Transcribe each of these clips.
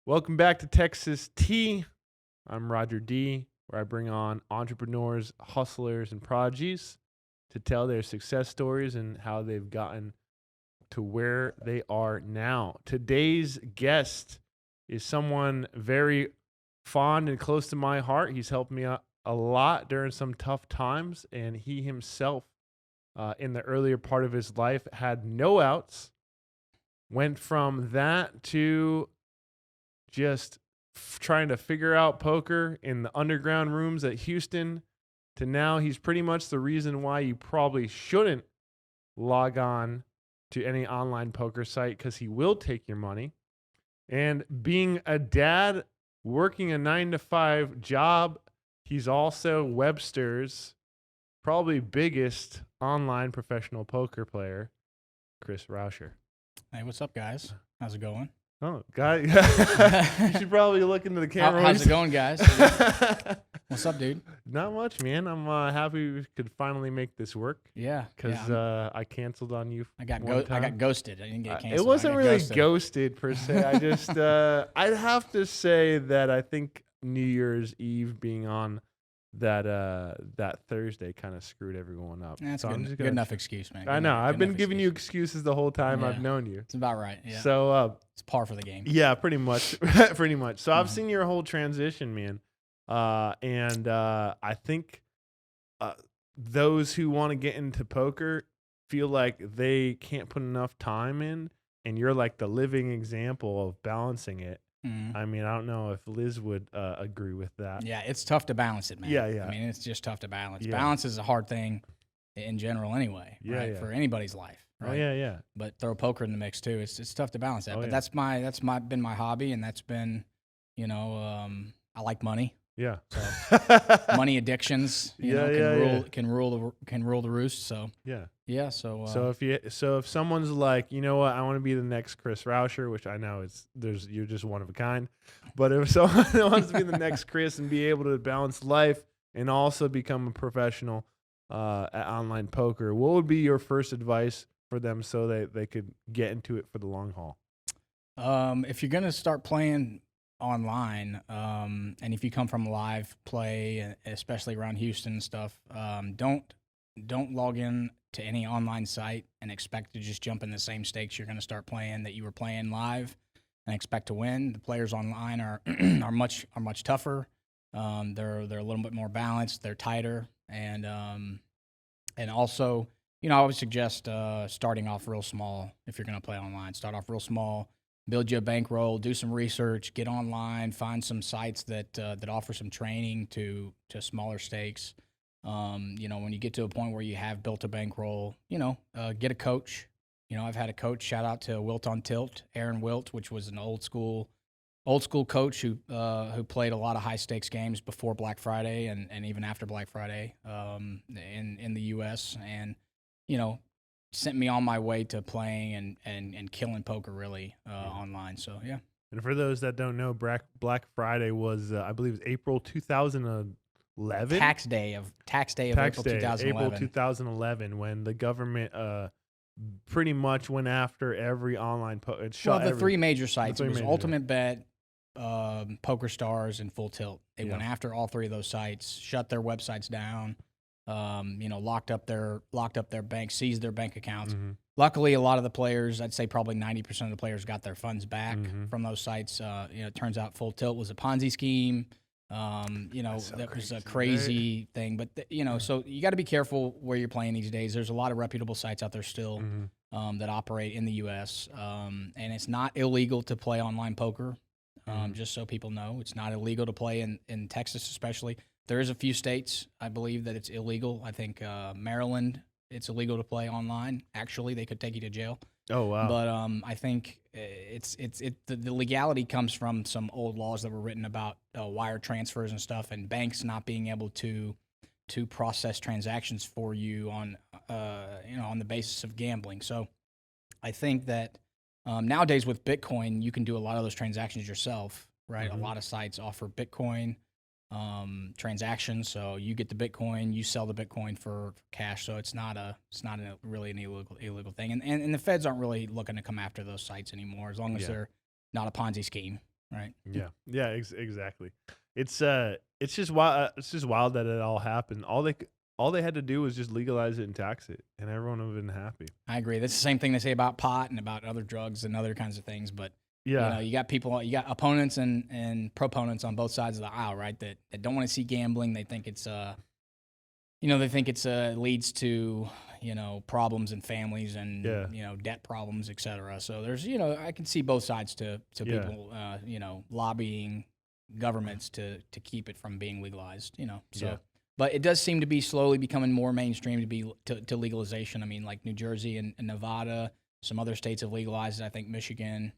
Welcome back to Texas Tea. I'm Roger D, where I bring on entrepreneurs, hustlers, and prodigies to tell their success stories and how they've gotten to where they are now. Today's guest is someone very fond and close to my heart. He's helped me out a lot during some tough times, and he himself, in the earlier part of his life, had no outs. Went from that to just trying to figure out poker in the underground rooms at Houston to now he's pretty much the reason why you probably shouldn't log on to any online poker site because he will take your money. And being a dad, working a 9-to-5 job, he's also Webster's probably biggest online professional poker player, Chris Rauscher. Hey, what's up, guys? How's it going? Oh, guy, you should probably look into the camera. How's it going, guys? What's up, dude? Not much, man. I'm happy we could finally make this work. Yeah, Because I canceled on you. I got ghosted. I didn't get canceled. It wasn't really ghosted. ghosted per se. I just I'd have to say that I think New Year's Eve being on that Thursday kind of screwed everyone up. That's so good enough excuse, man. I know. I've been giving you excuses the whole time I've known you. It's about right. Yeah. So it's par for the game. Yeah, pretty much. Pretty much. So I've seen your whole transition, man. And I think those who want to get into poker feel like they can't put enough time in, and you're like the living example of balancing it. Mm-hmm. I mean, I don't know if Liz would agree with that. Yeah, it's tough to balance it, man. Yeah. I mean, it's just tough to balance. Yeah. Balance is a hard thing in general anyway, Yeah, right? yeah. For anybody's life, right? Oh, yeah. But throw poker in the mix too. It's tough to balance that. Oh, But yeah. that's been my hobby, and that's been, I like money. Yeah. So money addictions, can rule the roost. So Yeah. yeah. So if someone's like, you know what, I want to be the next Chris Rauscher, which I know you're just one of a kind, but if someone wants to be the next Chris and be able to balance life and also become a professional at online poker, what would be your first advice for them so that they could get into it for the long haul? if you're gonna start playing online, and if you come from live play, especially around Houston and stuff, don't log in to any online site and expect to just jump in the same stakes you're going to start playing that you were playing live and expect to win. The players online are are much tougher. They're a little bit more balanced. They're tighter, and also, I would suggest starting off real small if you're going to play online. Start off real small. Build you a bankroll, do some research, get online, find some sites that offer some training to smaller stakes. When you get to a point where you have built a bankroll, get a coach. I've had a coach. Shout out to Wilt on Tilt, Aaron Wilt, which was an old school coach who played a lot of high stakes games before Black Friday and even after Black Friday in the U.S. and sent me on my way to playing and killing poker really online. So yeah. And for those that don't know, Black Friday was I believe it was April 2011. Tax day of April 2011. April 2011, when the government pretty much went after every online poker. Three major sites. It was Ultimate Bet, Poker Stars, and Full Tilt. They went after all three of those sites, shut their websites down. Locked up their banks, seized their bank accounts. Mm-hmm. Luckily, a lot of the players, I'd say probably 90% of the players got their funds back from those sites. It turns out Full Tilt was a Ponzi scheme. That was a crazy thing. But, so you got to be careful where you're playing these days. There's a lot of reputable sites out there still that operate in the U.S. And it's not illegal to play online poker, just so people know. It's not illegal to play in Texas especially. There is a few states, I believe, that it's illegal. I think Maryland, it's illegal to play online. Actually, they could take you to jail. Oh, wow. But I think the legality comes from some old laws that were written about wire transfers and stuff, and banks not being able to process transactions for you on the basis of gambling. So I think that nowadays with Bitcoin, you can do a lot of those transactions yourself, right? A lot of sites offer Bitcoin transactions. So you get the Bitcoin, you sell the Bitcoin for cash. So it's not really an illegal thing. And the feds aren't really looking to come after those sites anymore, as long as they're not a Ponzi scheme. right? Yeah, exactly. It's just wild. It's just wild that it all happened. All they had to do was just legalize it and tax it, and everyone would have been happy. I agree. That's the same thing they say about pot and about other drugs and other kinds of things. But Yeah, you got opponents and proponents on both sides of the aisle, right? That don't want to see gambling. They think it's leads to problems in families and debt problems, etc. So there's I can see both sides to people lobbying governments to keep it from being legalized. So. Yeah. But it does seem to be slowly becoming more mainstream to legalization. I mean, like New Jersey and Nevada, some other states have legalized it. I think Michigan.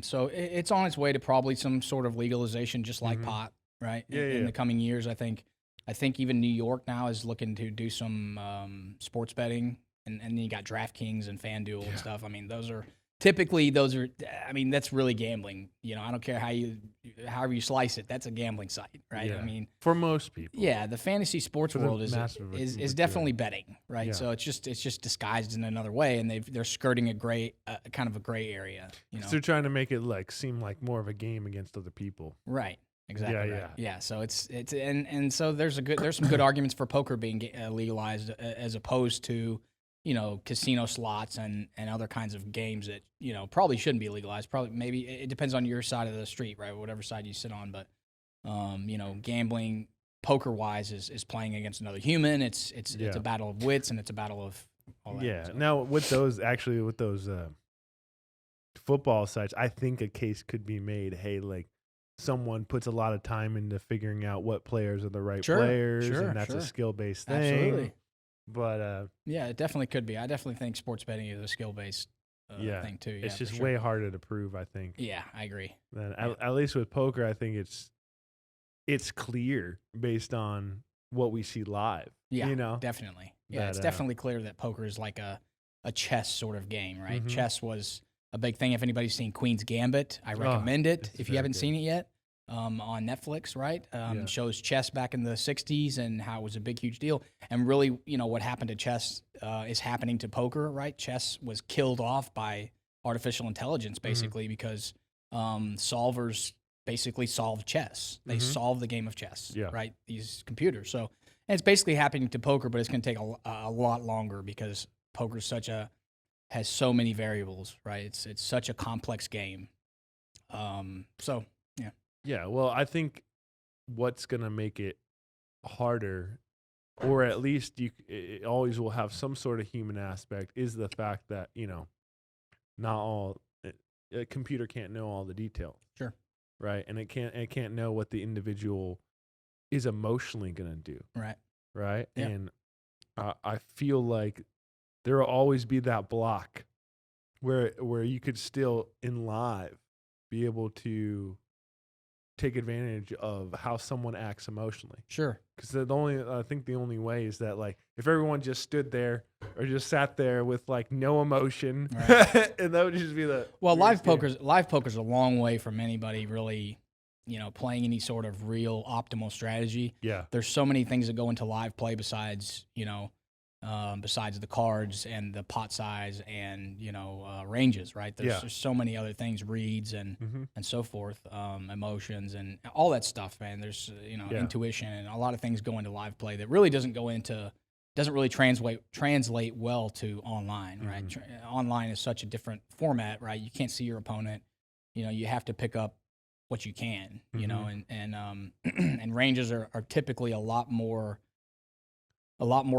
So it's on its way to probably some sort of legalization, just like pot, right? In the coming years, I think even New York now is looking to do some sports betting, and then you got DraftKings and FanDuel and stuff. I mean, those are. I mean, that's really gambling. I don't care however you slice it. That's a gambling site, right? Yeah. I mean, for most people. Yeah, the fantasy sports world is definitely betting, right? Yeah. So it's just disguised in another way, and they're skirting a gray kind of a gray area. So they're trying to make it seem like more of a game against other people. Right. Exactly. Yeah, right. Yeah. So it's so there's some good arguments for poker being legalized as opposed to casino slots and other kinds of games that probably shouldn't be legalized. Probably maybe it depends on your side of the street, right? Whatever side you sit on, but gambling poker wise is playing against another human. It's a battle of wits, and it's a battle of all that. Yeah. So. Now with those football sites, I think a case could be made. Hey, someone puts a lot of time into figuring out what players are the right players, and that's a skill-based thing. Absolutely. But yeah, it definitely could be. I definitely think sports betting is a skill-based thing too. Yeah, it's just way harder to prove, I think. Yeah, I agree. Then at least with poker, I think it's clear based on what we see live. Yeah, definitely. Yeah, it's definitely clear that poker is like a chess sort of game, right? Mm-hmm. Chess was a big thing. If anybody's seen Queen's Gambit, I recommend it if you haven't seen it yet. On Netflix, right? Shows chess back in the 60s and how it was a big, huge deal. And really, what happened to chess is happening to poker, right? Chess was killed off by artificial intelligence, basically, because solvers basically solved chess. They solved the game of chess, right? These computers. So and it's basically happening to poker, but it's going to take a lot longer because poker has so many variables, right? It's such a complex game. So, yeah. Yeah, well, I think what's going to make it harder, or at least it always will have some sort of human aspect, is the fact that, not all a computer can't know all the details. Sure. Right? And it can't know what the individual is emotionally going to do. Right. Right? Yeah. And I feel like there will always be that block where you could still in live be able to take advantage of how someone acts emotionally. Sure. Because I think the only way is that if everyone just stood there or just sat there with no emotion, right. And that would just be the live poker's a long way from anybody really, playing any sort of real optimal strategy. Yeah. There's so many things that go into live play besides the cards and the pot size and ranges, right? There's so many other things, reads and so forth, emotions and all that stuff, man. There's intuition and a lot of things go into live play that really doesn't really translate well to online, right? Online is such a different format, right? You can't see your opponent. You have to pick up what you can, and ranges are typically a lot more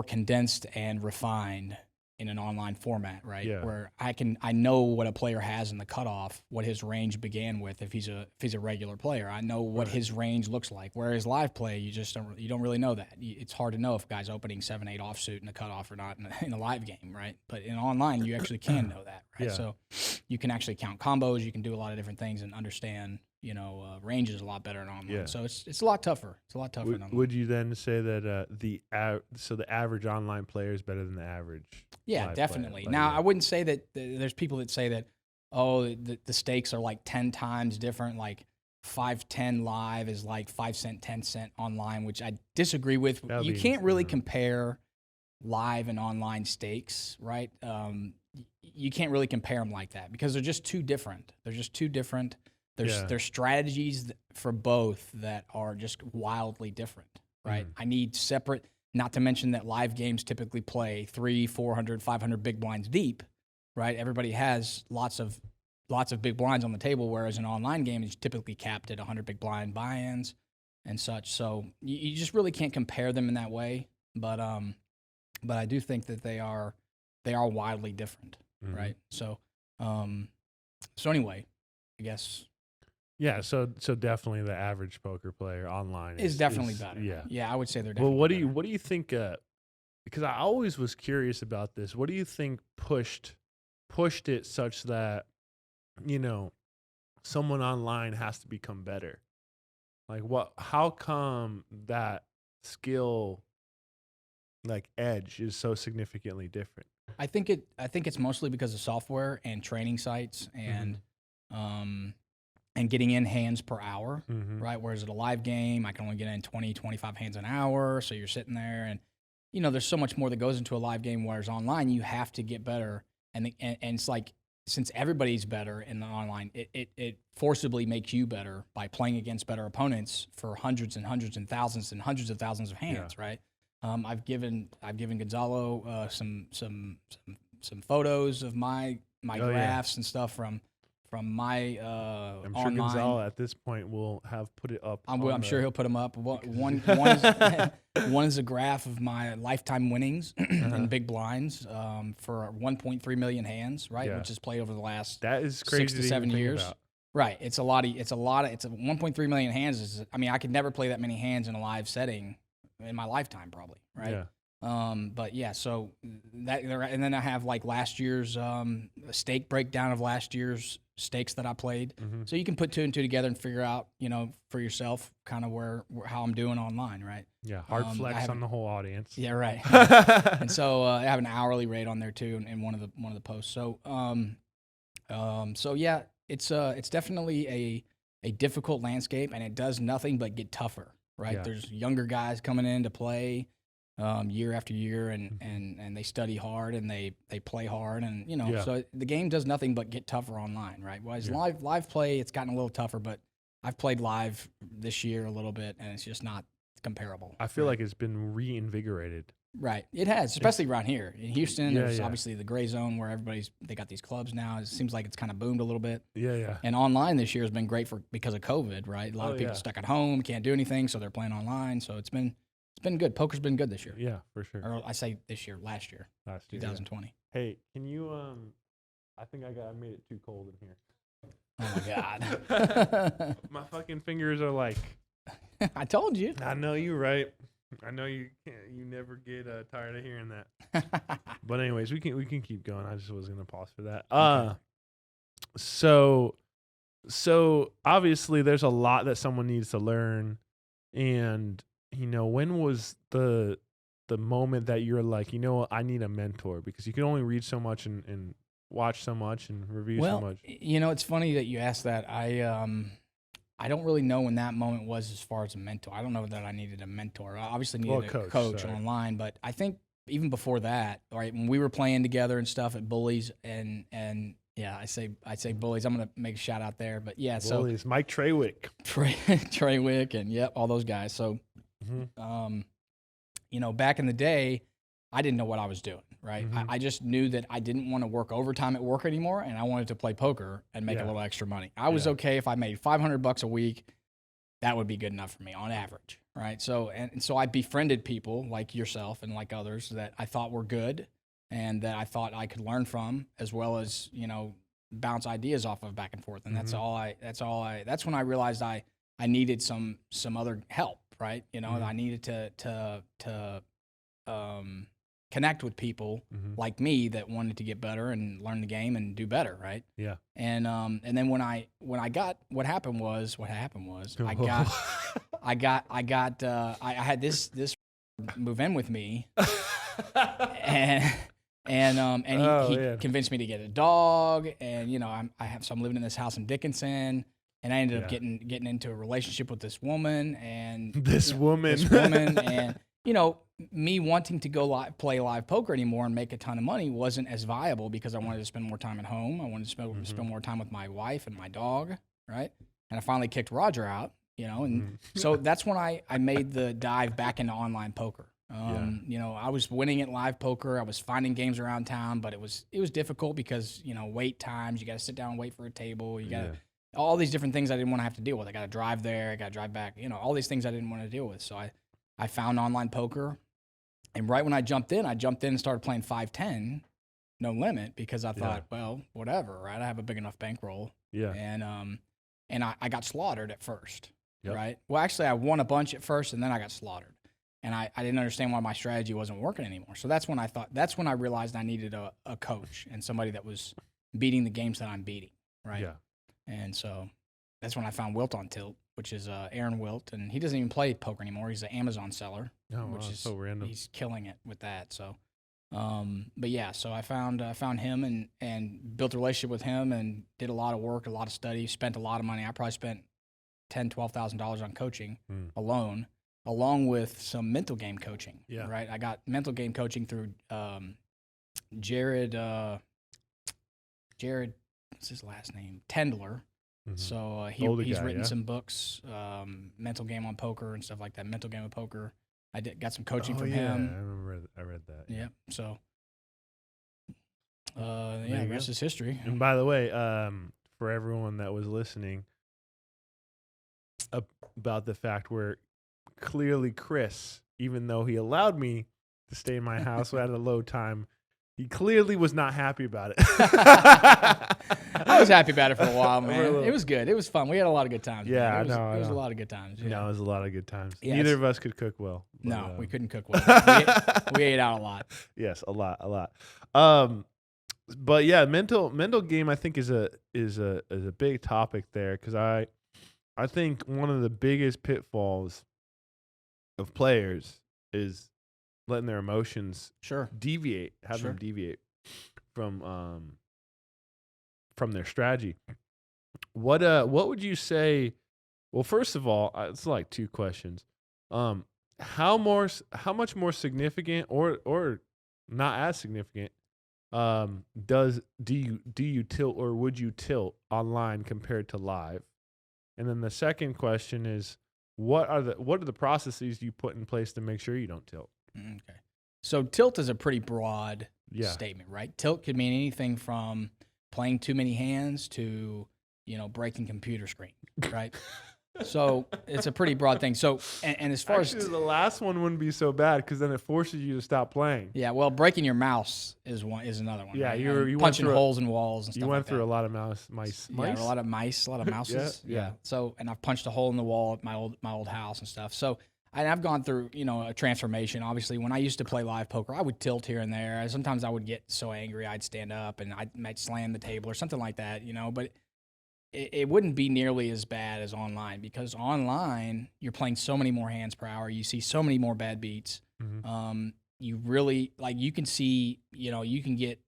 condensed and refined in an online format, right? Yeah. Where I know what a player has in the cutoff, what his range began with if he's a regular player. I know what his range looks like. Whereas live play, you don't really know that. It's hard to know if a guy's opening 7-8 offsuit in the cutoff or not in a live game, right? But in online, you actually can know that, right? Yeah. So you can actually count combos, you can do a lot of different things and understand ranges a lot better in online. Yeah. So it's a lot tougher. It's a lot tougher. Would you then say that the average online player is better than the average? Yeah, definitely. Now, I wouldn't say that there's people that say that, the stakes are 10 times different, 5-10 live is 5 cent, 10 cent online, which I disagree with. You can't really compare live and online stakes, right? You can't really compare them like that because they're just too different. There's strategies for both that are just wildly different, right? I need separate, not to mention that live games typically play 300, 400, 500 big blinds deep, right? Everybody has lots of big blinds on the table, whereas an online game is typically capped at 100 big blind buy-ins and such. So you just really can't compare them in that way. But I do think that they are wildly different, right? So anyway, I guess. Yeah, so definitely the average poker player online is definitely better. Yeah, I would say they're definitely Well, better. what do you think? Because I always was curious about this. What do you think pushed it such that, you know, someone online has to become better? Like how come that skill, like edge, is so significantly different? I think it's mostly because of software and training sites and getting in hands per hour, right? Whereas at a live game, I can only get in 20, 25 hands an hour. So you're sitting there and, you know, there's so much more that goes into a live game, whereas online, you have to get better. And it's like, since everybody's better in the online, it forcibly makes you better by playing against better opponents for hundreds and hundreds and thousands and hundreds of thousands of hands, right? I've given Gonzalo some photos of my graphs and stuff from my I'm sure online. Gonzalo at this point will have put it up. I'm sure he'll put them up. One is a graph of my lifetime winnings in big blinds for 1.3 million hands, right? Which is played over the last that is crazy 6 to 7 years. About. Right. It's a 1.3 million hands. I mean, I could never play that many hands in a live setting in my lifetime, probably. Right. Yeah. But yeah, so that, and then I have like last year's stake breakdown of last year's stakes that I played. So you can put 2 and 2 together and figure out, you know, for yourself kind of how I'm doing online, right? Yeah, hard flex on the whole audience. Yeah, right. And so I have an hourly rate on there too in one of the posts. So so yeah, it's definitely a difficult landscape, and it does nothing but get tougher, right? Yeah. There's younger guys coming in to play year after year, and they study hard and they play hard, and you know, so the game does nothing but get tougher online, right? Whereas live play, it's gotten a little tougher, but I've played live this year a little bit, and it's just not comparable. I feel like it's been reinvigorated. Right, it has, especially around here in Houston. There's obviously the gray zone where they got these clubs now. It seems like it's kind of boomed a little bit. Yeah. And online this year has been great because of COVID, right? A lot of people stuck at home, can't do anything, so they're playing online. So it's been good. Poker's been good this year. Yeah, for sure. Or I say this year, last year, 2020. Hey, can you I think I made it too cold in here. Oh my God. My fucking fingers are like. I told you. I know you're right. I know you can't. You never get tired of hearing that. But anyways, we can keep going. I just was gonna pause for that. Okay. So obviously there's a lot that someone needs to learn, and you know, when was the moment that you're like, you know what, I need a mentor, because you can only read so much and watch so much and review so much. You know, it's funny that you asked that. I don't really know when that moment was as far as a mentor. I don't know that I needed a mentor. I obviously needed a coach online, but I think even before that, right, when we were playing together and stuff at Bullies, and yeah, I say Bullies. I'm gonna make a shout out there, but yeah, Bullies, so Mike Treywick, Treywick, and yep, all those guys. So, you know, back in the day, I didn't know what I was doing. Right, I just knew that I didn't want to work overtime at work anymore, and I wanted to play poker and make a little extra money. I was okay if I made $500 a week. That would be good enough for me on average, right? So and so I befriended people like yourself and like others that I thought were good and that I thought I could learn from, as well as, you know, bounce ideas off of back and forth. And that's when I realized I needed some other help, right? You know, I needed to connect with people like me that wanted to get better and learn the game and do better, right? Yeah. And then when I got what happened was I had this move in with me, and he convinced me to get a dog, and you know I'm living in this house in Dickinson, and I ended up getting into a relationship with this woman, and this woman, and you know, me wanting to go play live poker anymore and make a ton of money wasn't as viable because I wanted to spend more time at home. I wanted to spend more time with my wife and my dog, right? And I finally kicked Roger out, and so that's when I made the dive back into online poker. I was winning at live poker. I was finding games around town, but it was difficult because, wait times, you got to sit down and wait for a table. You got all these different things I didn't want to have to deal with. I got to drive there. I got to drive back, all these things I didn't want to deal with. So I found online poker. And right when I jumped in and started playing 5-10, no limit, because I thought, well, whatever, right? I have a big enough bankroll. Yeah. And I got slaughtered at first, right? Well, actually, I won a bunch at first, and then I got slaughtered. And I didn't understand why my strategy wasn't working anymore. So that's when I realized I needed a coach and somebody that was beating the games that I'm beating, right? Yeah. And so that's when I found Wilt on Tilt, which is Aaron Wilt, and he doesn't even play poker anymore. He's an Amazon seller, which is so random. He's killing it with that. So, but yeah, so I found him and built a relationship with him and did a lot of work, a lot of study, spent a lot of money. I probably spent $10,000-$12,000 on coaching alone, along with some mental game coaching. Yeah. Right. I got mental game coaching through Jared. What's his last name? Tendler. So he's written some books, mental game on poker and stuff like that. Mental game of poker. I got some coaching from him. I remember. I read that. Yeah. So, the rest is history. And by the way, for everyone that was listening, about the fact where clearly Chris, even though he allowed me to stay in my house at a low time, he clearly was not happy about it. I was happy about it for a while, man. It was good. It was fun. We had a lot of good times. Yeah, man. I know. It was a lot of good times. Yeah. No, it was a lot of good times. Yeah, Neither of us could cook well. But, no, we couldn't cook well. we ate out a lot. Yes, a lot. But yeah, mental game I think is a big topic there, because I think one of the biggest pitfalls of players is letting their emotions deviate, them deviate from their strategy. What would you say? Well, first of all, it's like two questions. How much more significant or not as significant do you tilt, or would you tilt online compared to live? And then the second question is, what are the processes you put in place to make sure you don't tilt? Okay. So tilt is a pretty broad statement, right? Tilt could mean anything from playing too many hands to, breaking computer screen, right? So it's a pretty broad thing. So, and as far as the last one wouldn't be so bad, because then it forces you to stop playing. Yeah, well, breaking your mouse is another one. Yeah, right? you punching holes in walls and stuff. You went like through that. a lot of mice. Yeah, a lot of mouses. Yeah. So, and I've punched a hole in the wall at my old house and stuff. So, and I've gone through a transformation. Obviously, when I used to play live poker, I would tilt here and there. Sometimes I would get so angry I'd stand up and I might slam the table or something like that. But it wouldn't be nearly as bad as online, because online you're playing so many more hands per hour. You see so many more bad beats. Mm-hmm. You really you can see you can get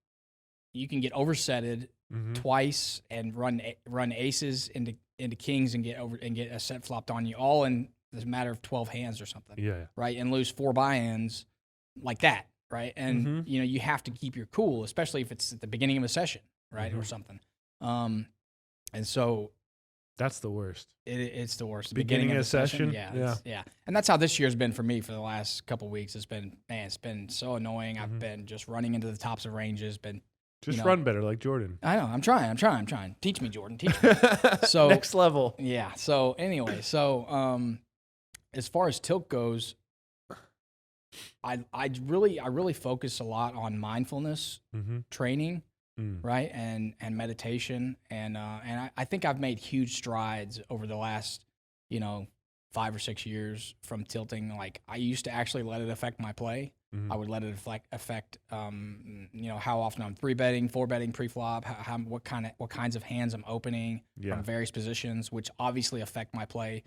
oversetted twice and run aces into kings and get a set flopped on you, all in a matter of 12 hands or something. Yeah. Right, and lose 4 buy-ins like that. Right, and you have to keep your cool, especially if it's at the beginning of a session, right, or something. And so that's the worst. It's the worst. Beginning of a session. Yeah. And that's how this year's been for me for the last couple of weeks. It's been so annoying. I've been just running into the tops of ranges. Run better like Jordan. I know. I'm trying. Teach me, Jordan. Teach me. So next level. Yeah. So anyway, as far as tilt goes, I really focus a lot on mindfulness training. Right, and meditation, and I think I've made huge strides over the last 5 or 6 years from tilting. Like, I used to actually let it affect my play. I would let it affect how often I'm 3-betting, 4-betting pre-flop, what kinds of hands I'm opening from various positions, which obviously affect my play,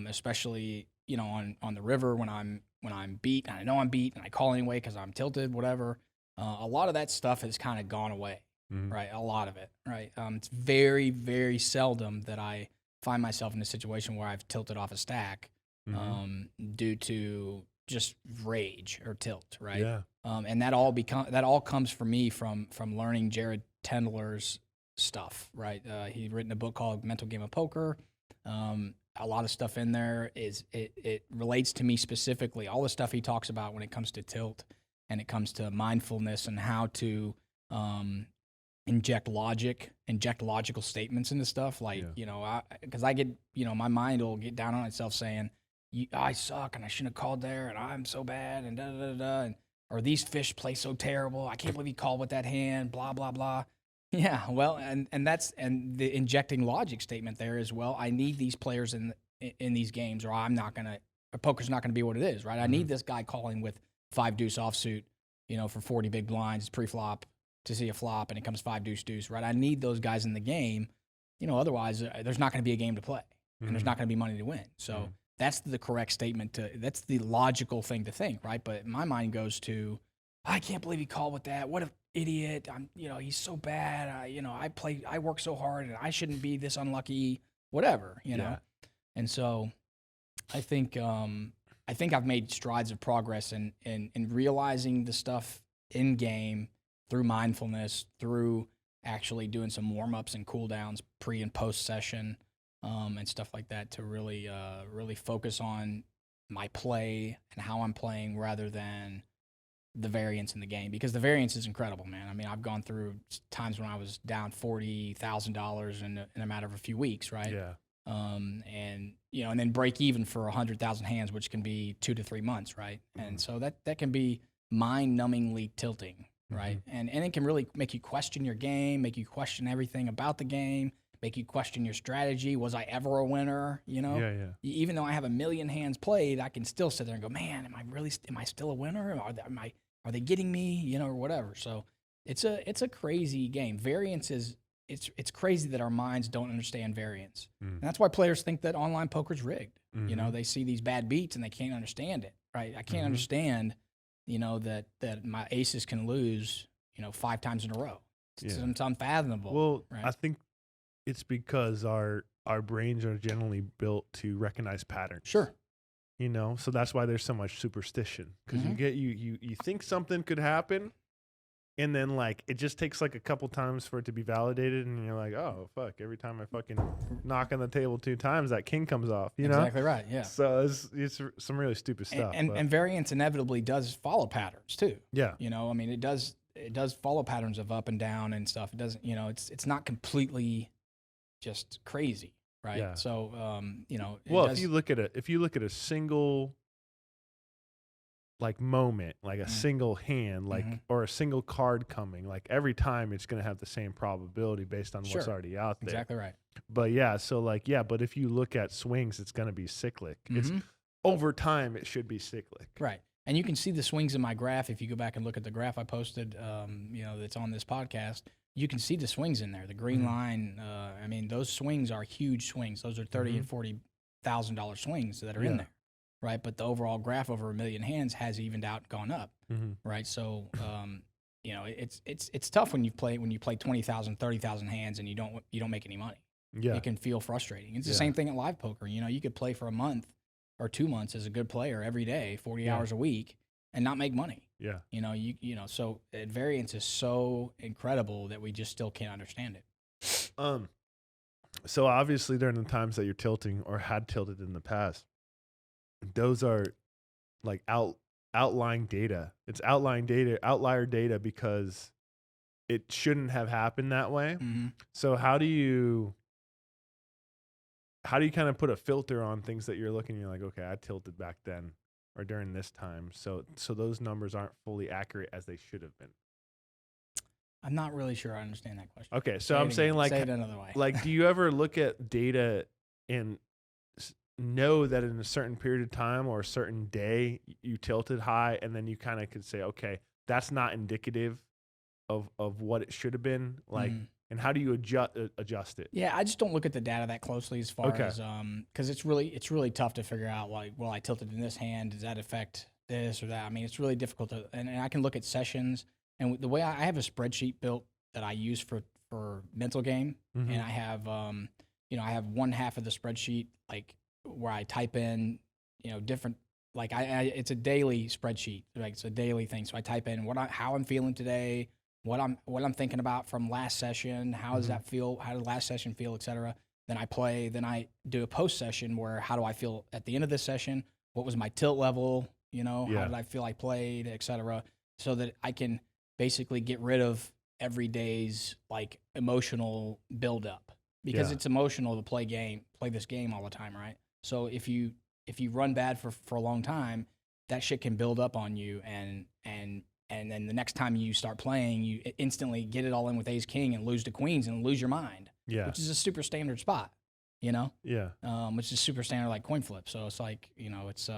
especially on the river when I'm beat and I know I'm beat and I call anyway because I'm tilted, whatever. A lot of that stuff has kind of gone away. Right, a lot of it. Right, it's very, very seldom that I find myself in a situation where I've tilted off a stack due to just rage or tilt. Right, and that all comes for me from learning Jared Tendler's stuff, right? He's written a book called Mental Game of Poker. A lot of stuff in there it relates to me specifically. All the stuff he talks about when it comes to tilt and it comes to mindfulness and how to inject logical statements into stuff. Like, because I get, my mind will get down on itself saying, I suck and I shouldn't have called there and I'm so bad and da da da da. And, or these fish play so terrible. I can't believe he called with that hand, blah, blah, blah. Yeah, well, and the injecting logic statement there is, well, I need these players in these games, or poker's not gonna be what it is, right? I need this guy calling with 5 deuce offsuit, for 40 big blinds pre-flop to see a flop, and it comes 5 deuce deuce, right? I need those guys in the game, otherwise there's not gonna be a game to play, and there's not gonna be money to win. So that's the correct statement that's the logical thing to think, right? But my mind goes to, I can't believe he called with that. What an idiot. He's so bad. I work so hard and I shouldn't be this unlucky, whatever, know? And so I think I've made strides of progress in realizing the stuff in game through mindfulness, through actually doing some warm-ups and cool downs pre and post session, and stuff like that to really focus on my play and how I'm playing rather than the variance in the game, because the variance is incredible, man. I mean, I've gone through times when I was down $40,000 in a matter of a few weeks, right? Yeah. And then break even for 100,000 hands, which can be 2 to 3 months, right? And so that can be mind-numbingly tilting, right? And it can really make you question your game, make you question everything about the game, make you question your strategy. Was I ever a winner? Even though I have 1 million hands played, I can still sit there and go, man, am I still a winner? Are they getting me? Or whatever. So it's a crazy game. Variance is, it's crazy that our minds don't understand variance. And that's why players think that online poker's rigged. They see these bad beats and they can't understand it, right? I can't understand, that my aces can lose, 5 times in a row. It's unfathomable. Well, right? I think it's because our brains are generally built to recognize patterns. Sure. So that's why there's so much superstition, because you think something could happen, and then like it just takes like a couple times for it to be validated, and you're like, oh fuck! Every time I fucking knock on the table 2 times, that king comes off. Exactly right. Yeah. So it's some really stupid stuff. And variance inevitably does follow patterns too. Yeah. I mean, it does follow patterns of up and down and stuff. It doesn't. It's not completely just crazy. Right. Yeah. So, if you look at a single like moment, like a single hand, like or a single card coming, like every time it's going to have the same probability based on what's already out there. Exactly right. But but if you look at swings, it's going to be cyclic. It's over time, it should be cyclic. Right. And you can see the swings in my graph. If you go back and look at the graph I posted, that's on this podcast, you can see the swings in there. The green line, I mean, those swings are huge swings. Those are $30,000 and $40,000 swings that are in there, right? But the overall graph over 1 million hands has evened out and gone up, right? So, it's tough when you play 20,000, 30,000 hands and you don't make any money. Yeah, it can feel frustrating. It's the same thing at live poker. You could play for a month or 2 months as a good player every day, 40 hours a week, and not make money. Yeah. So variance is so incredible that we just still can't understand it. So obviously during the times that you're tilting or had tilted in the past, those are like outlying data. It's outlier data because it shouldn't have happened that way. So how do you kind of put a filter on things that you're looking, you're like, okay, I tilted back then or during this time, so those numbers aren't fully accurate as they should have been? I'm not really sure I understand that question. Okay, so I'm saying like, say it another way. Like, do you ever look at data and know that in a certain period of time or a certain day you tilted high, and then you kind of could say, okay, that's not indicative of what it should have been, like, and how do you adjust it? Yeah, I just don't look at the data that closely as far as because it's really tough to figure out, like, well, I tilted in this hand, does that affect this or that? I mean, it's really difficult to, and I can look at sessions, and the way I have a spreadsheet built that I use for mental game, and I have I have one half of the spreadsheet like where I type in different, like it's a daily spreadsheet, like it's a daily thing. So I type in how I'm feeling today, what I'm thinking about from last session. How does that feel? How did last session feel, et cetera. Then I play. Then I do a post session where how do I feel at the end of this session? What was my tilt level? How did I feel I played, et cetera, so that I can basically get rid of every day's like emotional buildup because it's emotional to play this game all the time, right? So if you run bad for a long time, that shit can build up on you, and then the next time you start playing, you instantly get it all in with ace king and lose to queens and lose your mind, which is a super standard spot, which is super standard like coin flip. So it's like it's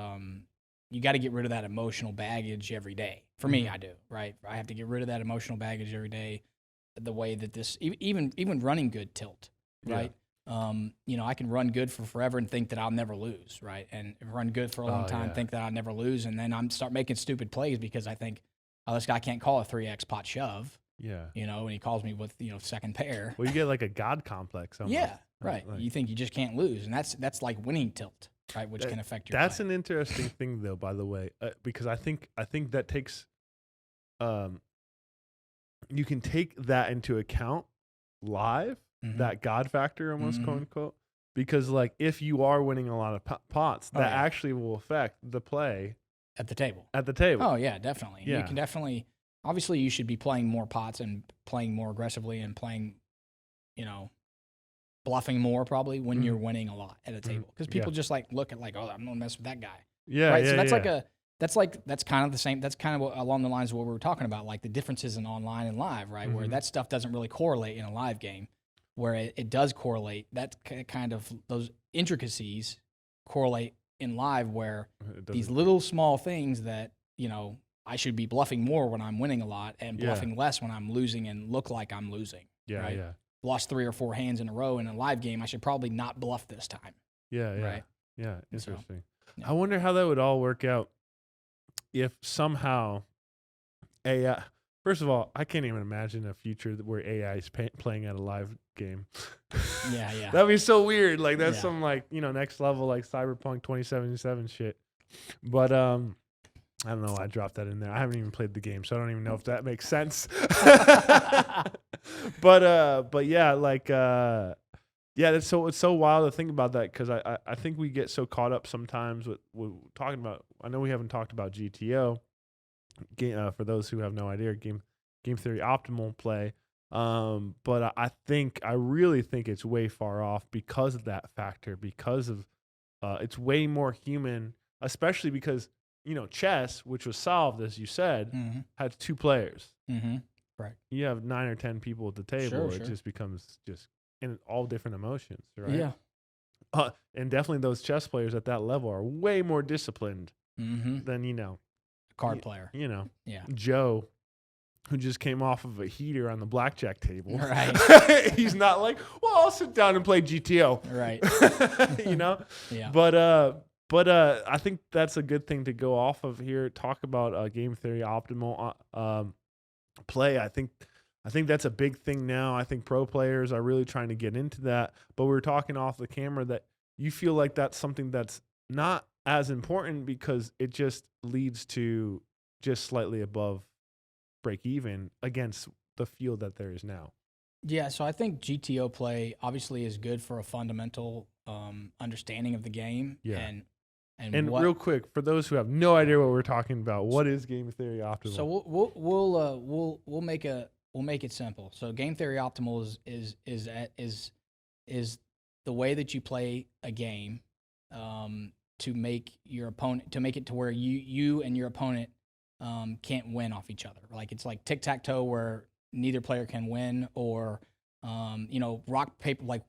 you got to get rid of that emotional baggage every day. For me, I do, right? I have to get rid of that emotional baggage every day. The way that this, even running good tilt, right? I can run good for forever and think that I'll never lose, right? And run good for a long time, think that I'll never lose, and then I'm start making stupid plays because I think, oh, this guy can't call a 3x pot shove. Yeah. And he calls me with second pair. Well, you get like a god complex. Almost. Yeah, right. Like, you think you just can't lose, and that's like winning tilt. Right, which can affect your. That's play. an interesting thing, though. By the way, because I think that takes, you can take that into account live, that God factor, almost quote unquote, because like if you are winning a lot of pots, that actually will affect the play at the table. Oh yeah, definitely. Yeah. You can definitely. Obviously, you should be playing more pots and playing more aggressively and playing, bluffing more probably when you're winning a lot at a table because people just like look at like, oh, I'm gonna mess with that guy. Right. So that's kind of the same. That's kind of along the lines of what we were talking about, like the differences in online and live, right? Where that stuff doesn't really correlate in a live game, where it does correlate. That kind of those intricacies correlate in live, where these little small things that I should be bluffing more when I'm winning a lot and bluffing less when I'm losing and look like I'm losing. Yeah. Right? Yeah. Lost 3 or 4 hands in a row in a live game, I should probably not bluff this time. Yeah, yeah. Right? Yeah, interesting. So, I wonder how that would all work out if somehow AI... First of all, I can't even imagine a future where AI is playing at a live game. Yeah. That'd be so weird. Like, that's some, like, next level, like, Cyberpunk 2077 shit. But, I don't know. I dropped that in there. I haven't even played the game, so I don't even know if that makes sense. But yeah, like, it's so wild to think about that because I think we get so caught up sometimes with talking about. I know we haven't talked about GTO. For those who have no idea, game theory optimal play. But I really think it's way far off because of that factor. Because of it's way more human, especially because. Chess, which was solved, as you said, had 2 players. Right. You have 9 or 10 people at the table. It just becomes in all different emotions, right? Yeah. And definitely those chess players at that level are way more disciplined than, a card player. Yeah. Joe, who just came off of a heater on the blackjack table. Right. He's not like, well, I'll sit down and play GTO. Right. Yeah. But I think that's a good thing to go off of here. Talk about game theory optimal play. I think that's a big thing now. I think pro players are really trying to get into that. But we were talking off the camera that you feel like that's something that's not as important because it just leads to just slightly above break even against the field that there is now. Yeah, so I think GTO play obviously is good for a fundamental understanding of the game. Yeah. And real quick, for those who have no idea what we're talking about, what is game theory optimal? So we'll make it simple. So game theory optimal is the way that you play a game to make it to where you and your opponent can't win off each other. Like it's like tic-tac-toe where neither player can win, or rock paper. Like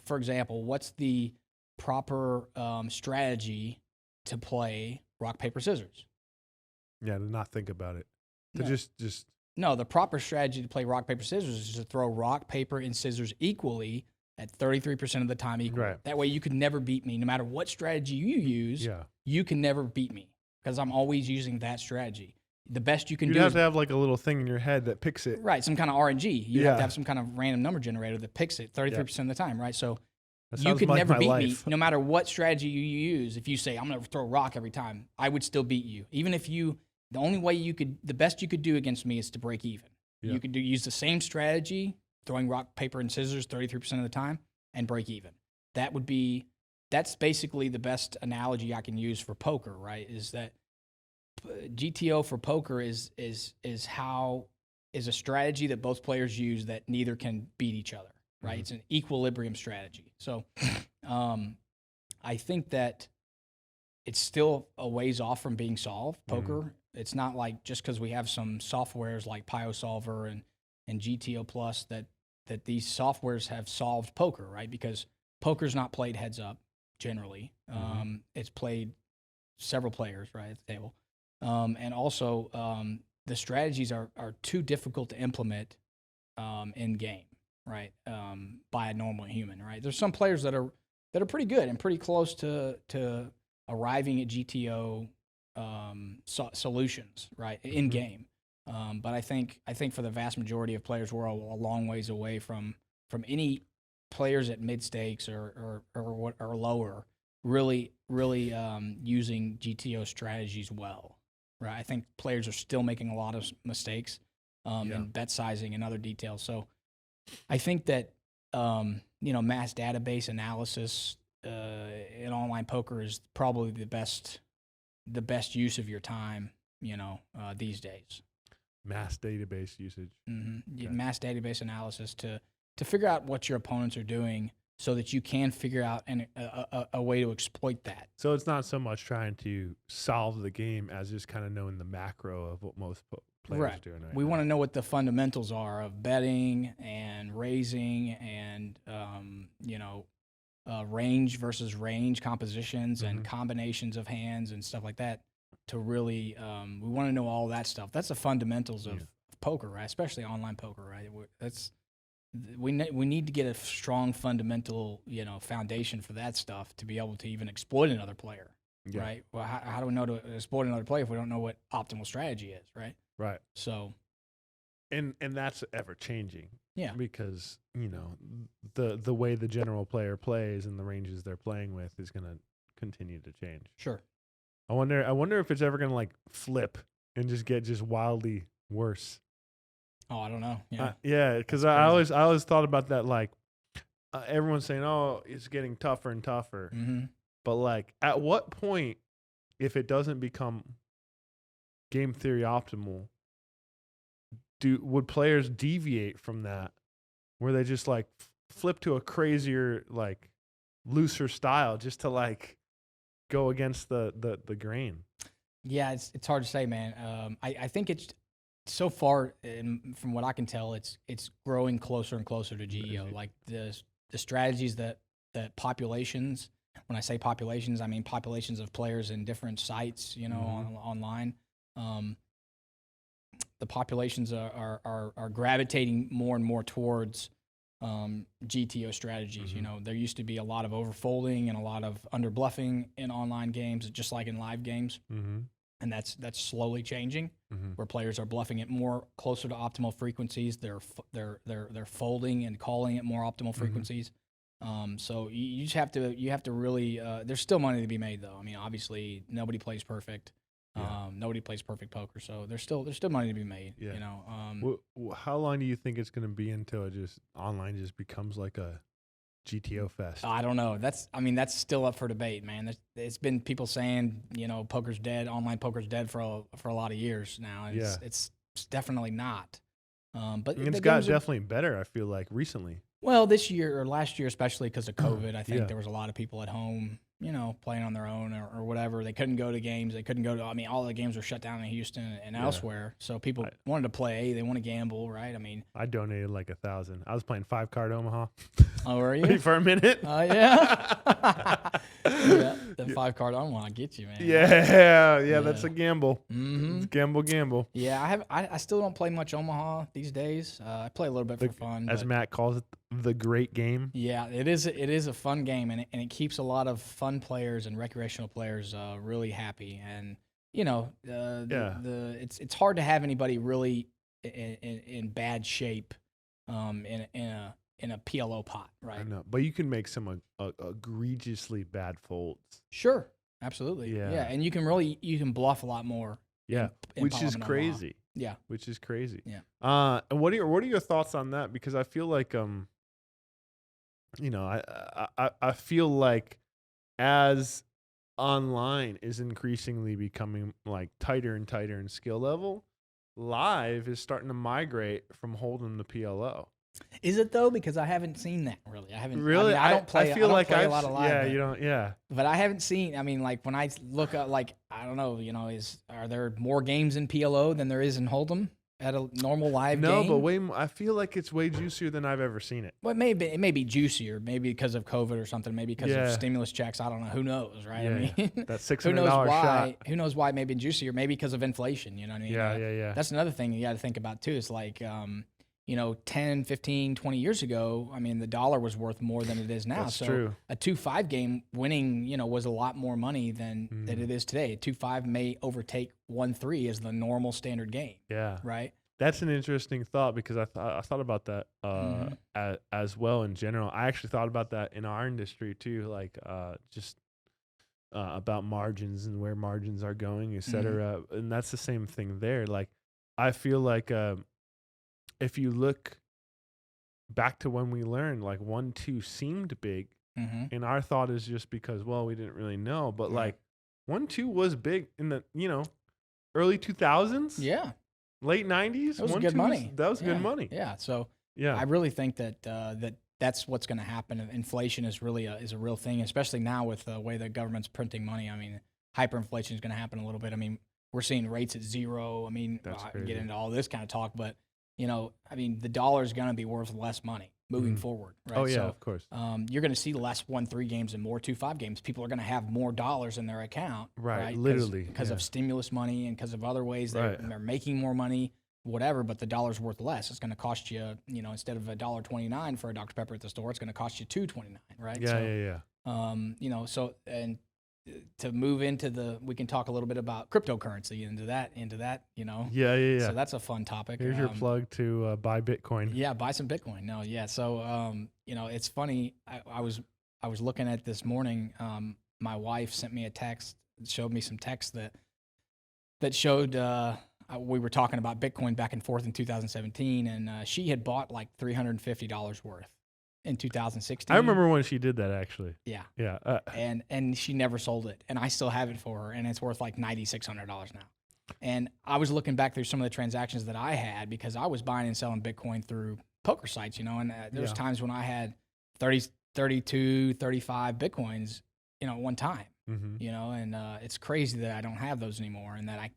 for example, what's the proper strategy to play rock, paper, scissors? Yeah, to not think about it. To just No, the proper strategy to play rock, paper, scissors is to throw rock, paper, and scissors equally at 33% of the time equal. Right. That way you could never beat me. No matter what strategy you use, you can never beat me because I'm always using that strategy. The best you can do You'd have to have like a little thing in your head that picks it. Right, some kind of RNG. You have to have some kind of random number generator that picks it 33% of the time, right? So you could never beat me no matter what strategy you use. If you say, I'm going to throw rock every time, I would still beat you. Even if the only way the best you could do against me is to break even. Yeah. You could use the same strategy, throwing rock, paper, and scissors 33% of the time, and break even. That's basically the best analogy I can use for poker, right? Is that GTO for poker is a strategy that both players use that neither can beat each other, right? It's an equilibrium strategy. So I think that it's still a ways off from being solved, poker. It's not like just because we have some softwares like PioSolver and GTO Plus that these softwares have solved poker, right? Because poker's not played heads up generally. It's played several players, right, at the table. And also the strategies are too difficult to implement in game, right? By a normal human, right? There's some players that are pretty good and pretty close to arriving at GTO solutions, right, in game. But I think for the vast majority of players, we're a long ways away from any players at mid stakes or lower really using GTO strategies well, right? I think players are still making a lot of mistakes in bet sizing and other details. So I think that mass database analysis in online poker is probably the best use of your time, these days. Mass database usage. Okay. Mass database analysis to figure out what your opponents are doing so that you can figure out a way to exploit that. So it's not so much trying to solve the game as just kind of knowing the macro of what most players are doing right We now. want to know what the fundamentals are of betting and raising and, range versus range compositions and combinations of hands and stuff like that to really, we want to know all that stuff. That's the fundamentals of poker, right? Especially online poker, right? We need to get a strong fundamental, foundation for that stuff to be able to even exploit another player, right? Well, how do we know to exploit another player if we don't know what optimal strategy is, right? Right. So, and that's ever changing. Yeah. Because, the way the general player plays and the ranges they're playing with is going to continue to change. Sure. I wonder if it's ever going to like flip and just get wildly worse. Oh, I don't know. Yeah, because I always thought about that. Like everyone's saying, "Oh, it's getting tougher and tougher." But like, at what point, if it doesn't become game theory optimal, would players deviate from that, where they just like flip to a crazier, like looser style, just to like go against the grain? Yeah, it's hard to say, man. I think it's so far, from what I can tell, it's growing closer and closer to GEO. Like the strategies that populations. When I say populations, I mean populations of players in different sites, online. The populations are gravitating more and more towards GTO strategies. There used to be a lot of overfolding and a lot of underbluffing in online games, just like in live games. And that's slowly changing, where players are bluffing it more closer to optimal frequencies. They're folding and calling it more optimal frequencies. So you just have to really. There's still money to be made, though. I mean, obviously nobody plays perfect. Nobody plays perfect poker, so there's still money to be made. Yeah. How long do you think it's going to be until it online becomes like a GTO fest? I don't know. That's still up for debate, man. It's been people saying, poker's dead, online poker's dead for a lot of years now. And it's definitely not. But it's got definitely better, I feel like, recently. Well, this year or last year, especially because of COVID, I think there was a lot of people at home, playing on their own or whatever. They couldn't go to games. They couldn't go to. I mean, all the games were shut down in Houston and elsewhere. So people wanted to play. They want to gamble, right? I mean, I donated like 1,000. I was playing 5-card Omaha. Oh, were you? For a minute? Oh, yeah. Yeah, the 5-card Omaha get you, man. Yeah, that's a gamble. It's gamble. Yeah, I still don't play much Omaha these days. I play a little bit for fun. As Matt calls it, the great game. Yeah, it is a fun game, and it keeps a lot of fun players and recreational players really happy. And it's hard to have anybody really in bad shape in a PLO pot, right? I know, but you can make some egregiously bad folds. Sure, absolutely. Yeah, and you can bluff a lot more. Yeah, in which is Palomino crazy. Yeah. which is crazy. Yeah. And what are your thoughts on that? Because I feel like I feel like as online is increasingly becoming like tighter and tighter in skill level, live is starting to migrate from hold'em to PLO. Is it though? Because I haven't seen that really. I haven't. Really, I don't play. I feel like play a lot of live. Yeah, but, you don't. Yeah, but I haven't seen. I mean, like when I look at like I don't know. Are there more games in PLO than there is in Hold'em at a normal live game? No, but I feel like it's way juicier than I've ever seen it. Well, it may be juicier, maybe because of COVID or something, maybe because of stimulus checks. I don't know. Who knows, right? Yeah, I mean, that who knows $600 why? shot. Who knows why? Maybe juicier, maybe because of inflation. You know what I mean? Yeah. That's another thing you got to think about too. Is like, 10, 15, 20 years ago, I mean, the dollar was worth more than it is now. That's so true. a 2-5 game winning, was a lot more money than it is today. A 2-5 may overtake 1-3 as the normal standard game. Yeah. Right. That's an interesting thought because I thought about that as well in general. I actually thought about that in our industry too, like just about margins and where margins are going, et cetera. And that's the same thing there. Like I feel like if you look back to when we learned, like 1-2 seemed big, and our thought is just because, well, we didn't really know, but like 1-2 was big in the early 2000s, late 90s. That was good money. That was good money. Yeah. So I really think that that's what's going to happen. Inflation is really is a real thing, especially now with the way the government's printing money. I mean, hyperinflation is going to happen a little bit. I mean, we're seeing rates at 0. I mean, I can get into all this kind of talk, but I mean, the dollar is going to be worth less money moving forward, right? Oh yeah, so, of course. You're going to see less 1-3 games and more 2-5 games. People are going to have more dollars in their account, right? Literally, because of stimulus money and because of other ways they're making more money, whatever. But the dollar's worth less. It's going to cost you, instead of $1.29 for a Dr. Pepper at the store, it's going to cost you $2.29, right? Yeah. So and to move into we can talk a little bit about cryptocurrency into that, Yeah. So that's a fun topic. Here's your plug to buy Bitcoin. Yeah, buy some Bitcoin. No, yeah. So it's funny. I was looking at this morning. My wife sent me a text, showed me some text that showed we were talking about Bitcoin back and forth in 2017, and she had bought like $350 worth in 2016. I remember when she did that actually. Yeah. Yeah. And she never sold it, and I still have it for her, and it's worth like $9,600 now. And I was looking back through some of the transactions that I had because I was buying and selling Bitcoin through poker sites, and there was times when I had 30, 32, 35 Bitcoins, at one time, and it's crazy that I don't have those anymore, and that I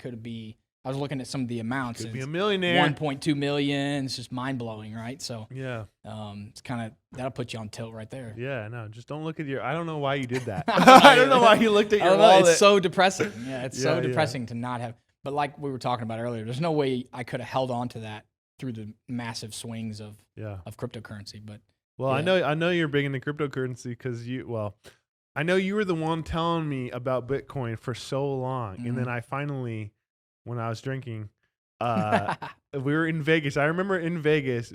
was looking at some of the amounts. Could be a millionaire. 1.2 million. It's just mind blowing, right? So it's kind of that'll put you on tilt right there. Yeah, no, just don't look at I don't know why you did that. I don't know why you looked at your wallet. It's so depressing. Yeah, it's so depressing to not have. But like we were talking about earlier, there's no way I could have held on to that through the massive swings of cryptocurrency. But I know you're big into cryptocurrency because I know you were the one telling me about Bitcoin for so long, and then I finally. When I was drinking, we were in Vegas. I remember in Vegas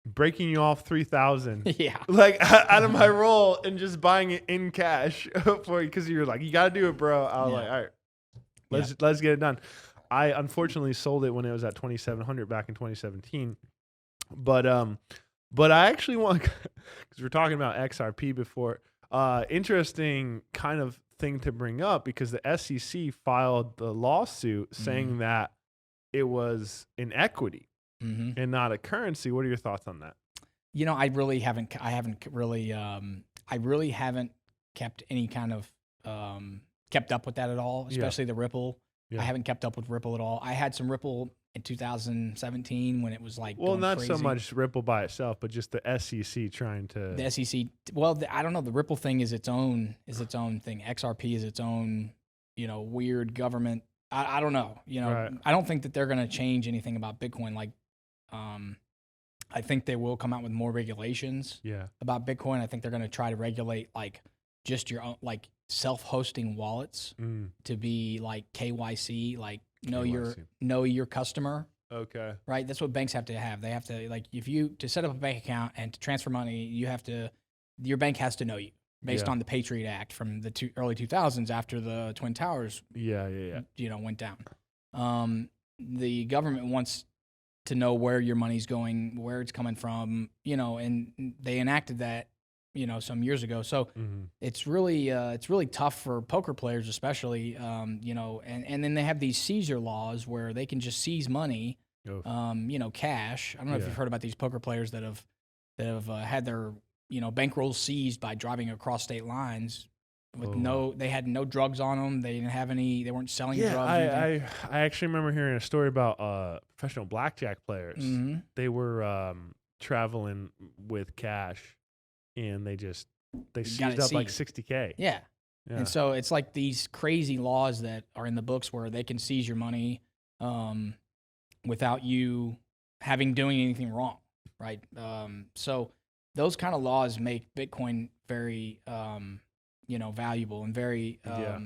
breaking you off 3,000. Yeah. Like out of my roll and just buying it in cash for you because you were like, you got to do it, bro. I was like, all right, let's get it done. I unfortunately sold it when it was at 2,700 back in 2017. But I actually want, because we're talking about XRP before, interesting kind of thing to bring up because the SEC filed the lawsuit saying that it was an equity and not a currency. What are your thoughts on that? I really haven't kept any kind of kept up with that at all, especially the Ripple. I haven't kept up with Ripple at all. I had some Ripple in 2017 when it was like not crazy. So much Ripple by itself, but just the SEC trying to the SEC. Well, I don't know. The Ripple thing is its own thing. XRP is its own weird government. I don't know. Right. I don't think that they're going to change anything about Bitcoin. Like, I think they will come out with more regulations. About Bitcoin. I think they're going to try to regulate like just your own like self-hosting wallets to be like KYC, like know your customer. Okay. Right. That's what banks have to have. They have to like to set up a bank account and to transfer money, your bank has to know you based on the Patriot Act from the early 2000s after the Twin Towers. Yeah. Went down. the government wants to know where your money's going, where it's coming from, and they enacted that, some years ago. So it's really tough for poker players, especially, and then they have these seizure laws where they can just seize money, cash. I don't know if you've heard about these poker players that have had their, bankrolls seized by driving across state lines with they had no drugs on them. They didn't have any, they weren't selling drugs. I actually remember hearing a story about professional blackjack players. They were traveling with cash, and they seized up like $60K. Yeah. And so it's like these crazy laws that are in the books where they can seize your money without you doing anything wrong, right? So those kind of laws make Bitcoin very valuable and very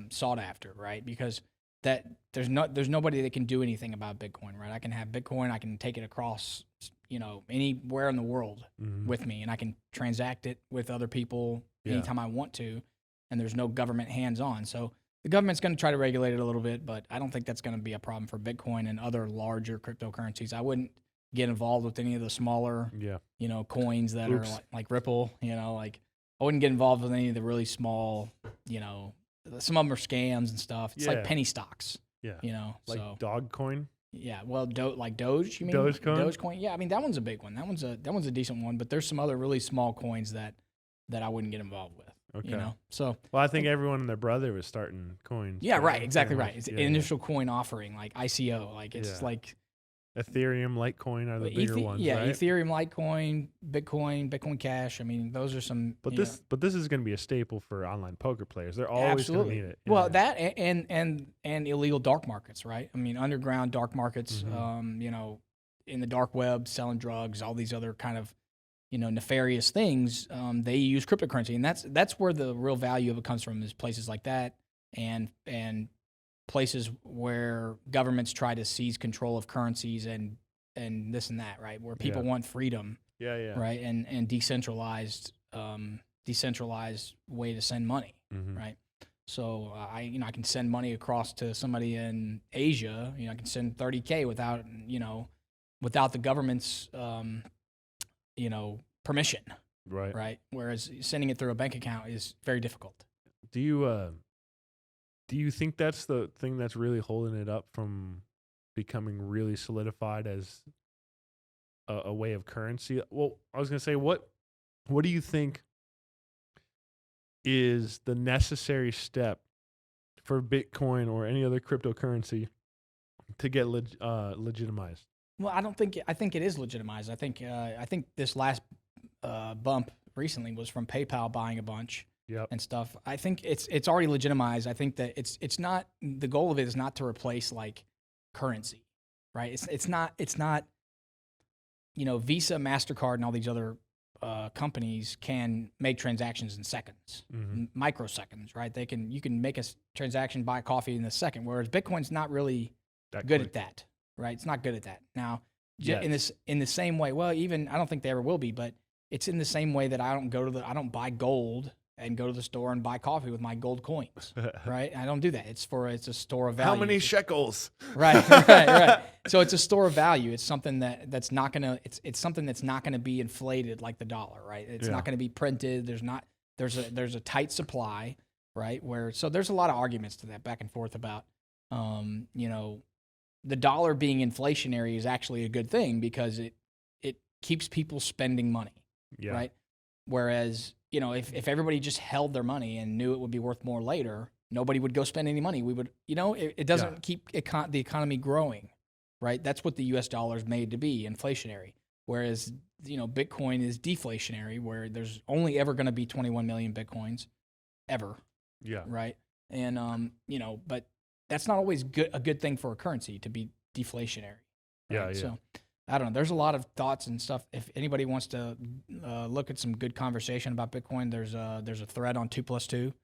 sought after, right? Because that there's nobody that can do anything about Bitcoin, right? I can have Bitcoin, I can take it across, anywhere in the world with me, and I can transact it with other people anytime I want to, and there's no government hands-on. So the government's going to try to regulate it a little bit, but I don't think that's going to be a problem for Bitcoin and other larger cryptocurrencies. I wouldn't get involved with any of the smaller, coins that are like Ripple, I wouldn't get involved with any of the really small, some of them are scams and stuff. It's like penny stocks. Yeah. Like so. Dogecoin. Yeah. Well, like Doge, you mean? Dogecoin. Yeah. I mean, that one's a big one. That one's a decent one, but there's some other really small coins that I wouldn't get involved with. Okay. So. Well, I think everyone and their brother was starting coins. Yeah. Right. Exactly right. It's an initial coin offering, like ICO. Like it's like. Ethereum, Litecoin are the bigger ones, right? Ethereum, Litecoin, Bitcoin Cash. I mean, those are some. But this is going to be a staple for online poker players. They're always going to need it. Well, that and illegal dark markets, right? I mean, underground dark markets. In the dark web, selling drugs, all these other kind of, nefarious things. They use cryptocurrency, and that's where the real value of it comes from. Is places like that, and places where governments try to seize control of currencies and this and that, right? Where people want freedom, right? And decentralized way to send money, right? So I can send money across to somebody in Asia. I can send $30K without the government's permission, right? Whereas sending it through a bank account is very difficult. Do you think that's the thing that's really holding it up from becoming really solidified as a way of currency? Well, I was going to say, what do you think is the necessary step for Bitcoin or any other cryptocurrency to get legitimized? Well, I think it is legitimized. I think this last bump recently was from PayPal buying a bunch. And stuff. I think it's already legitimized. I think that it's not, the goal of it is not to replace like currency, right? It's not Visa, MasterCard, and all these other companies can make transactions in seconds, microseconds, right? You can make a transaction, buy coffee in a second, whereas Bitcoin's not really good at that, right? It's not good at that. Now, in the same way, well, even I don't think they ever will be, but it's in the same way that I don't buy gold and go to the store and buy coffee with my gold coins, right? I don't do that. It's a store of value. How many shekels? Right. So it's a store of value. It's something that's not gonna. It's something that's not gonna be inflated like the dollar, right? It's not gonna be printed. There's a tight supply, right? So there's a lot of arguments to that back and forth about, the dollar being inflationary is actually a good thing because it keeps people spending money, right? Whereas, if everybody just held their money and knew it would be worth more later, nobody would go spend any money. We would, it doesn't keep the economy growing, right? That's what the U.S. dollar is made to be, inflationary. Whereas, Bitcoin is deflationary, where there's only ever going to be 21 million Bitcoins, ever. Yeah. Right. And, but that's not always a good thing for a currency to be deflationary. Right? So, I don't know. There's a lot of thoughts and stuff. If anybody wants to look at some good conversation about Bitcoin, there's a thread on 2+2. If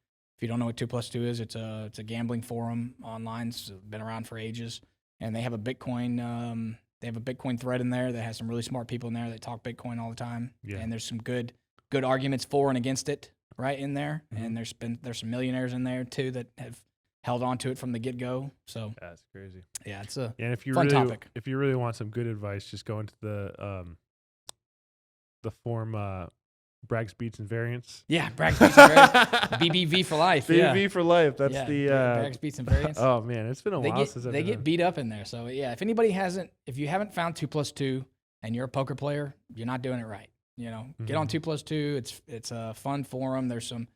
you don't know what 2+2 is, it's a gambling forum online. It's been around for ages, and they have a Bitcoin thread in there that has some really smart people in there that talk Bitcoin all the time. Yeah. And there's some good arguments for and against it right in there. And there's some millionaires in there too that have held on to it from the get go. So That's crazy. yeah, it's a And if you fun really, topic. if you really want some good advice, just go into the form Bragg's Beats and Variance. Yeah, Bragg's Beats and Variance. BBV for life. BBV Yeah. for life. That's Yeah, the Bragg's Beats and Variance. Oh man, it's been a They while get since I've they been get on. beat up in there. So yeah, if you haven't found 2+2 and you're a poker player, you're not doing it right. You know, get on 2+2. It's a fun forum. There's some,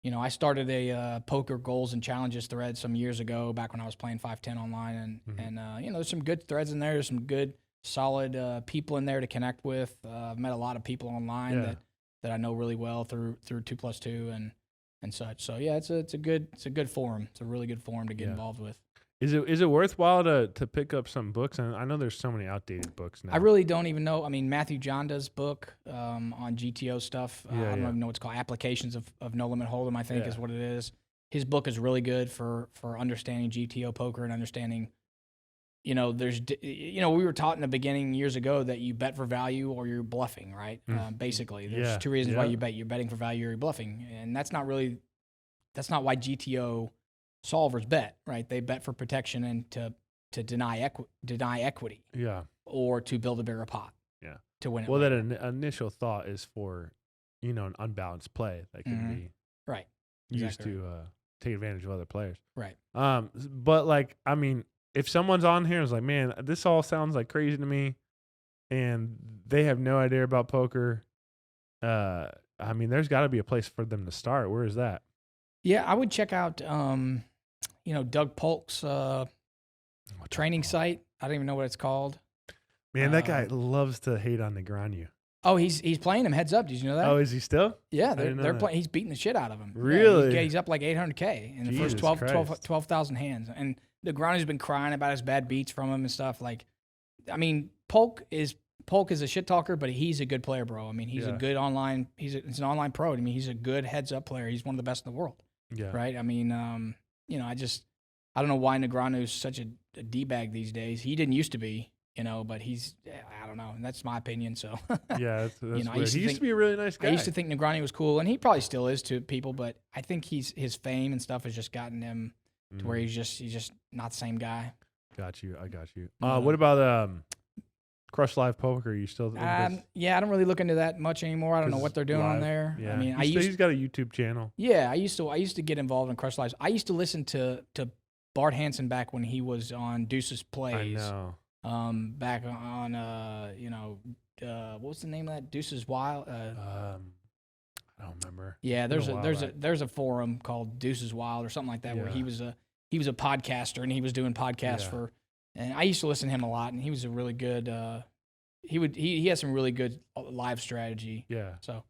I started a poker goals and challenges thread some years ago, back when I was playing 510 online, and there's some good threads in there. There's some good solid people in there to connect with. I've met a lot of people online that I know really well through 2+2 and such. So yeah, it's a good forum. It's a really good forum to get involved with. Is it worthwhile to pick up some books? And I know there's so many outdated books now. I really don't even know. I mean, Matthew Jonda's book on GTO stuff. I don't even know what it's called. Applications of No Limit Hold'em, I think is what it is. His book is really good for understanding GTO poker and understanding. We were taught in the beginning years ago that you bet for value or you're bluffing, right? Basically, there's two reasons why you bet. You're betting for value or you're bluffing, and that's not why GTO solvers bet, right? They bet for protection and to deny equity, or to build a bigger pot, to win it. Well, that initial thought is for, an unbalanced play that can be used to take advantage of other players, right? But like, I mean, if someone's on here and is like, man, this all sounds like crazy to me, and they have no idea about poker, I mean, there's got to be a place for them to start. Where is that? Yeah, I would check out, Doug Polk's training site. I don't even know what it's called. Man, that guy loves to hate on Negreanu. Oh, he's playing him heads up. Did you know that? Oh, is he still? Yeah, they're playing. He's beating the shit out of him. Really? Yeah, he's up like 800K in the first 12,000 hands. And Negreanu's been crying about his bad beats from him and stuff. Like, I mean, Polk is a shit talker, but he's a good player, bro. I mean, he's a good online. He's an online pro. I mean, he's a good heads up player. He's one of the best in the world. Yeah. Right. I mean, I don't know why Negreanu's such a d-bag these days. He didn't used to be, but I don't know. And that's my opinion. So yeah, that's weird. He used to be a really nice guy. I used to think Negreanu was cool, and he probably still is to people, but I think his fame and stuff has just gotten him to where he's just not the same guy. Got you. What about Crush Live Poker? Are you still? Yeah, I don't really look into that much anymore. I don't know what they're doing on there. Yeah. I mean, he's got a YouTube channel. Yeah, I used to get involved in Crush Lives. I used to listen to Bart Hansen back when he was on Deuce's Plays. I know. Back on what was the name of that? Deuce's Wild. I don't remember. Yeah, there's a forum called Deuce's Wild or something like that where he was a podcaster and he was doing podcasts and I used to listen to him a lot, and he was a really good. He has some really good live strategy. Yeah. So.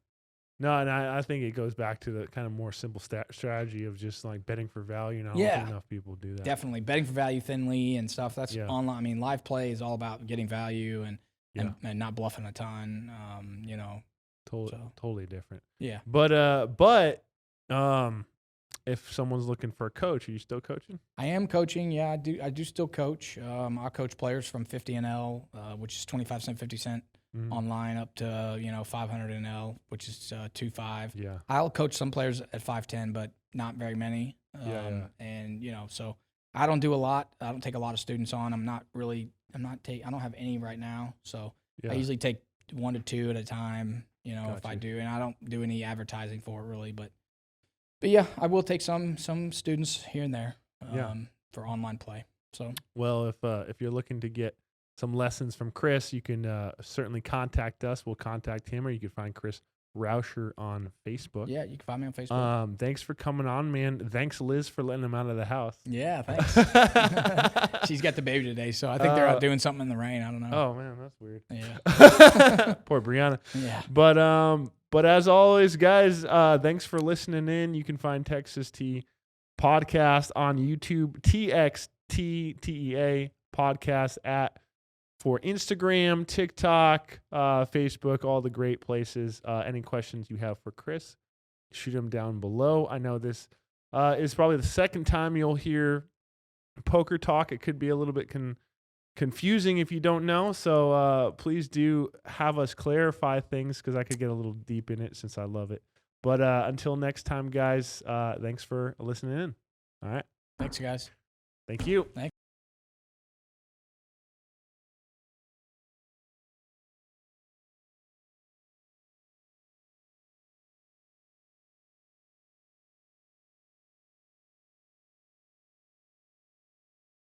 No, and I think it goes back to the kind of more simple strategy of just like betting for value. And I don't think enough people do that. Definitely betting for value thinly and stuff. That's online. I mean, live play is all about getting value and not bluffing a ton. Totally different. Yeah. But if someone's looking for a coach, are you still coaching? I am coaching. Yeah, I do still coach. I coach players from 50 NL, which is 25 cent, 50 cent online, up to 500 NL, which is 2.5. Yeah. I'll coach some players at 510, but not very many. And so I don't do a lot. I don't take a lot of students on. I don't have any right now. So I usually take 1 to 2 at a time. If I do, and I don't do any advertising for it really, but yeah, I will take some students here and there for online play. So well, if you're looking to get some lessons from Chris, you can certainly contact us. We'll contact him, or you can find Chris Rauscher on Facebook. Yeah, you can find me on Facebook. Thanks for coming on, man. Thanks, Liz, for letting him out of the house. Yeah, thanks. She's got the baby today, so I think they're out doing something in the rain. I don't know. Oh man, that's weird. Yeah. Poor Brianna. Yeah. But as always, guys, thanks for listening in. You can find Texas T Podcast on YouTube, TXTTEA Podcast for Instagram, TikTok, Facebook, all the great places. Any questions you have for Chris, shoot them down below. I know this is probably the second time you'll hear poker talk. It could be a little bit confusing if you don't know. So please do have us clarify things, because I could get a little deep in it since I love it. But until next time, guys, thanks for listening in. All right. Thanks, guys. Thank you. Thanks.